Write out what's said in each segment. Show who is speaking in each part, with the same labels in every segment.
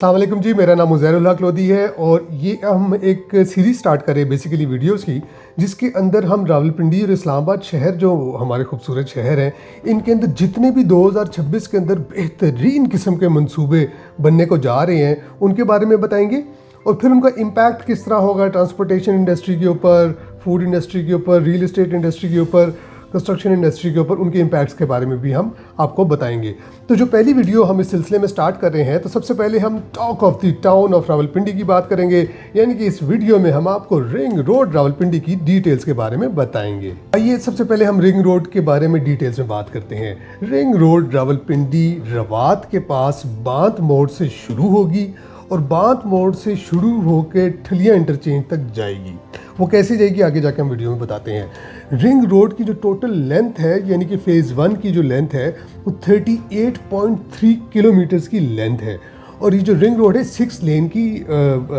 Speaker 1: अस्सलाम वालेकुम जी, मेरा नाम उज़ैरुल हक लोधी है और ये हम एक सीरीज़ स्टार्ट कर रहे हैं बेसिकली वीडियोस की, जिसके अंदर हम रावलपिंडी और इस्लामाबाद शहर जो हमारे खूबसूरत शहर हैं, इनके अंदर जितने भी 2026 के अंदर बेहतरीन किस्म के मंसूबे बनने को जा रहे हैं, उनके बारे में बताएंगे और फिर उनका इम्पैक्ट किस तरह होगा ट्रांसपोर्टेशन इंडस्ट्री के ऊपर, फूड इंडस्ट्री के ऊपर, रियल एस्टेट इंडस्ट्री के ऊपर, कंस्ट्रक्शन इंडस्ट्री के ऊपर, उनके इम्पैक्ट्स के बारे में भी हम आपको बताएंगे। तो जो पहली वीडियो हम इस सिलसिले में स्टार्ट कर रहे हैं, तो सबसे पहले हम talk of the town of Rawalpindi की बात करेंगे, यानी कि इस वीडियो में हम आपको रिंग रोड रावलपिंडी की डिटेल्स के बारे में बताएंगे। आइए सबसे पहले हम रिंग रोड के बारे में डिटेल्स में बात करते हैं। रिंग रोड रावलपिंडी रवात के पास बांत मोड़ से शुरू होगी और बांत मोड़ से शुरू होकर ठलिया इंटरचेंज तक जाएगी। वो कैसे जाएगी आगे जाके हम वीडियो में बताते हैं। रिंग रोड की जो टोटल लेंथ है, यानी कि फ़ेज़ 1 की जो लेंथ है, वो 38.3 किलोमीटर्स की लेंथ है और ये जो रिंग रोड है 6 लेन की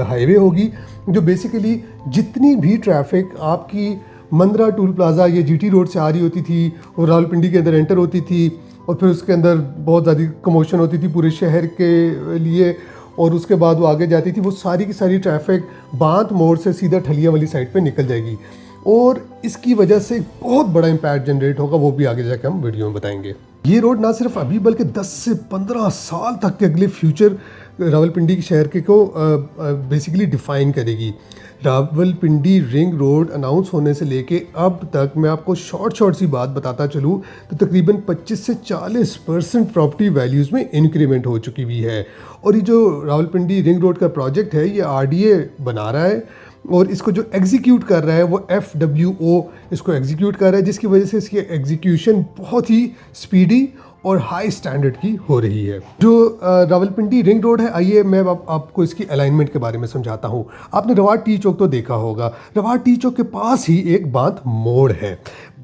Speaker 1: हाईवे होगी, जो बेसिकली जितनी भी ट्रैफिक आपकी मंदरा टूल प्लाजा या जीटी रोड से आ रही होती थी और रावलपिंडी के अंदर एंटर होती थी और फिर उसके अंदर बहुत ज़्यादा कमोशन होती थी पूरे शहर के लिए और उसके बाद वो आगे जाती थी, वो सारी की सारी ट्रैफिक बांत मोड़ से सीधा ठलिया वाली साइड पे निकल जाएगी और इसकी वजह से बहुत बड़ा इम्पैक्ट जनरेट होगा, वो भी आगे जाके हम वीडियो में बताएंगे। ये रोड ना सिर्फ अभी बल्कि 10 से 15 साल तक के अगले फ्यूचर रावलपिंडी के शहर के को बेसिकली डिफ़ाइन करेगी। रावलपिंडी रिंग रोड अनाउंस होने से लेके अब तक मैं आपको शॉर्ट सी बात बताता चलूँ तो तकरीबन 25 से 40% प्रॉपर्टी वैल्यूज़ में इंक्रीमेंट हो चुकी हुई है। और ये जो रावलपिंडी रिंग रोड का प्रोजेक्ट है, ये आरडीए बना रहा है और इसको जो एग्जीक्यूट कर रहा है वो FWO इसको एग्जीक्यूट कर रहा है, जिसकी वजह से इसकी एग्जीक्यूशन बहुत ही स्पीडी और हाई स्टैंडर्ड की हो रही है। जो रावलपिंडी रिंग रोड है, आइए मैं आपको इसकी अलाइनमेंट के बारे में समझाता हूँ। आपने रवाट टी चौक तो देखा होगा, रवाट टी चौक के पास ही एक बांत मोड़ है।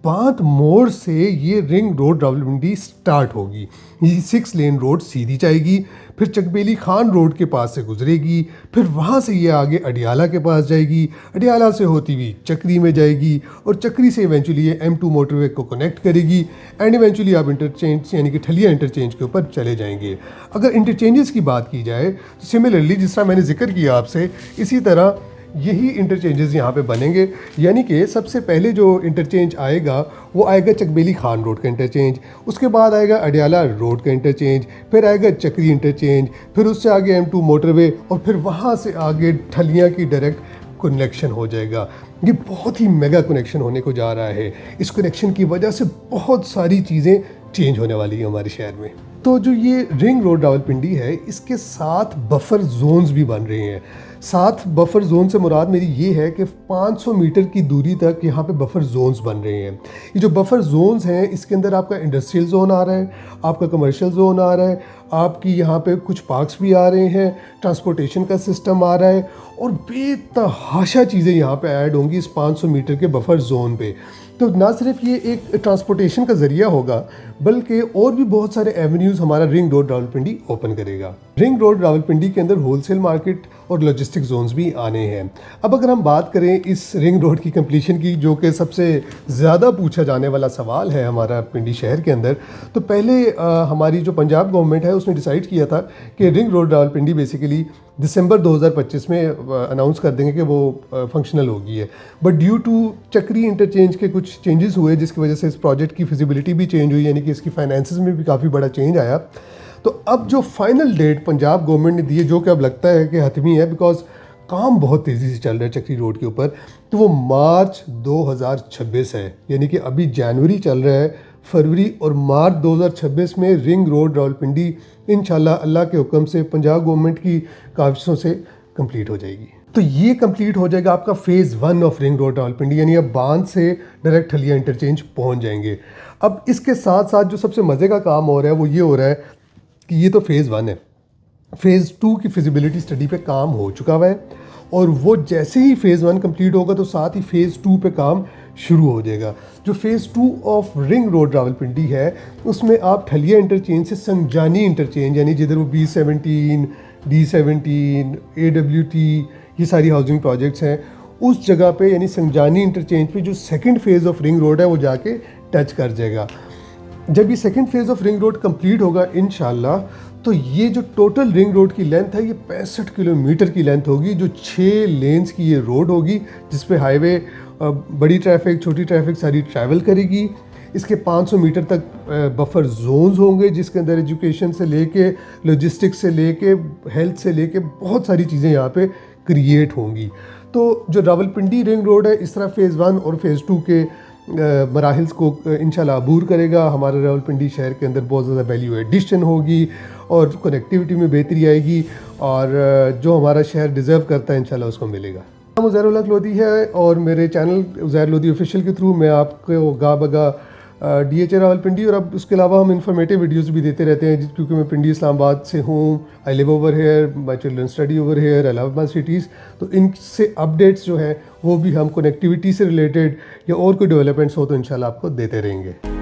Speaker 1: बांत मोड़ से ये रिंग रोड रावलपिंडी स्टार्ट होगी। ये 6 लेन रोड सीधी जाएगी, फिर चकबेली खान रोड के पास से गुजरेगी, फिर वहाँ से ये आगे अडियाला के पास जाएगी, अडियाला से होती हुई चक्री में जाएगी और चक्री से इवेंचुअली ये M2 मोटरवे को कनेक्ट करेगी एंड इवेंचुअली आप इंटरचेंज यानी कि ठलिया इंटरचेंज के ऊपर चले जाएंगे। अगर इंटरचेंजेस की बात की जाए तो सिमिलरली जिस तरह मैंने जिक्र किया आपसे, इसी तरह यही इंटरचेंजेस यहाँ पे बनेंगे, यानी कि सबसे पहले जो इंटरचेंज आएगा वो आएगा चकबेली खान रोड का इंटरचेंज, उसके बाद आएगा अडियाला रोड का इंटरचेंज, फिर आएगा चक्री इंटरचेंज, फिर उससे आगे M2 मोटरवे और फिर वहाँ से आगे ठलिया की डायरेक्ट कनेक्शन हो जाएगा। ये बहुत ही मेगा कनेक्शन होने को जा रहा है। इस कनेक्शन की वजह से बहुत सारी चीज़ें चेंज होने वाली है हमारे शहर में। तो जो ये रिंग रोड रावलपिंडी है, इसके 7 बफर जोन्स भी बन रहे हैं। 7 बफर जोन से मुराद मेरी ये है कि 500 मीटर की दूरी तक यहाँ पे बफर जोन्स बन रहे हैं। ये जो बफर जोन्स हैं, इसके अंदर आपका इंडस्ट्रियल जोन आ रहा है, आपका कमर्शियल जोन आ रहा है, आपकी यहाँ पे कुछ पार्क्स भी आ रहे हैं, ट्रांसपोर्टेशन का सिस्टम आ रहा है और बेतहाशा चीज़ें यहाँ पे ऐड होंगी इस 500 मीटर के बफर जोन पे। तो ना सिर्फ ये एक ट्रांसपोर्टेशन का ज़रिया होगा, बल्कि और भी बहुत सारे एवेन्यूज़ हमारा रिंग रोड रावलपिंडी ओपन करेगा। रिंग रोड रावलपिंडी के अंदर होलसेल मार्केट और लॉजिस्टिक जोन्स भी आने हैं। अब अगर हम बात करें इस रिंग रोड की कंप्लीशन की, जो कि सबसे ज़्यादा पूछा जाने वाला सवाल है हमारा पिंडी शहर के अंदर, तो पहले हमारी जो पंजाब गवर्नमेंट है उसने डिसाइड किया था कि रिंग रोड रावलपिंडी बेसिकली दिसंबर 2025 में अनाउंस कर देंगे कि वो फंक्शनल होगी है। बट ड्यू टू चक्री इंटरचेंज के कुछ चेंजेस हुए, जिसकी वजह से इस प्रोजेक्ट की फिजिबिलिटी भी चेंज हुई, यानी कि इसकी फाइनेंसेस में भी काफ़ी बड़ा चेंज आया। तो अब जो फाइनल डेट पंजाब गवर्नमेंट ने दी है, जो कि अब लगता है कि हतमी है, बिकॉज काम बहुत तेज़ी से चल रहा है चक्री रोड के ऊपर, तो वो मार्च 2026 है। यानी कि अभी जनवरी चल रहा है, फरवरी और मार्च 2026 में रिंग रोड रावलपिंडी इंशाल्लाह अल्लाह के हुक्म से पंजाब गवर्नमेंट की काविशों से कंप्लीट हो जाएगी। तो ये कंप्लीट हो जाएगा आपका phase 1 of ring road Rawalpindi, यानी अब बांध से डायरेक्ट ठलिया इंटरचेंज पहुंच जाएंगे। अब इसके साथ साथ जो सबसे मज़े का काम हो रहा है वो ये हो रहा है कि ये तो फ़ेज़ 1 है, फ़ेज़ 2 की फिजिबिलिटी स्टडी पे काम हो चुका हुआ है और वो जैसे ही फ़ेज़ 1 कंप्लीट होगा तो साथ ही फ़ेज़ 2 पे काम शुरू हो जाएगा। जो phase 2 of ring road Rawalpindi है, उसमें आप ठलिया इंटरचेंज से संजानी इंटरचेंज, यानी जिधर वो B17, D17, AWT, ये सारी हाउसिंग प्रोजेक्ट्स हैं, उस जगह पे यानी संजानी इंटरचेंज पे जो second phase of ring road है वो जाके टच कर जाएगा। जब ये second phase of ring road complete होगा इंशाल्लाह, तो ये जो टोटल रिंग रोड की लेंथ है ये 65 किलोमीटर की लेंथ होगी, जो 6 लेन्स की ये रोड होगी जिस पे हाईवे बड़ी ट्रैफिक छोटी ट्रैफिक सारी ट्रैवल करेगी। इसके 500 मीटर तक बफर जोन्स होंगे जिसके अंदर एजुकेशन से लेके लॉजिस्टिक्स से लेके हेल्थ से लेके बहुत सारी चीज़ें यहाँ पे क्रिएट होंगी। तो जो रावलपिंडी रिंग रोड है इस तरह फ़ेज़ 1 और फ़ेज़ 2 के मराहिल्स को इंशाल्लाह अबूर करेगा। हमारे रावलपिंडी शहर के अंदर बहुत ज़्यादा वैल्यू एडिशन होगी और कनेक्टिविटी में बेहतरी आएगी और जो हमारा शहर डिज़र्व करता है इंशाल्लाह उसको मिलेगा। नाम उज़ैर उल हक लोधी है और मेरे चैनल उज़ैर लोधी ऑफिशियल के थ्रू मैं आपको गा बगा DHA रावलपिंडी और अब उसके अलावा हम इन्फॉर्मेटिव वीडियोस भी देते रहते हैं क्योंकि मैं पिंडी इस्लामाबाद से हूँ। I live over here, my children study over here, I love my cities. तो इनसे अपडेट्स जो हैं वो भी हम कनेक्टिविटी से रिलेटेड या और कोई डेवलपमेंट्स हो तो इंशाल्लाह आपको देते रहेंगे।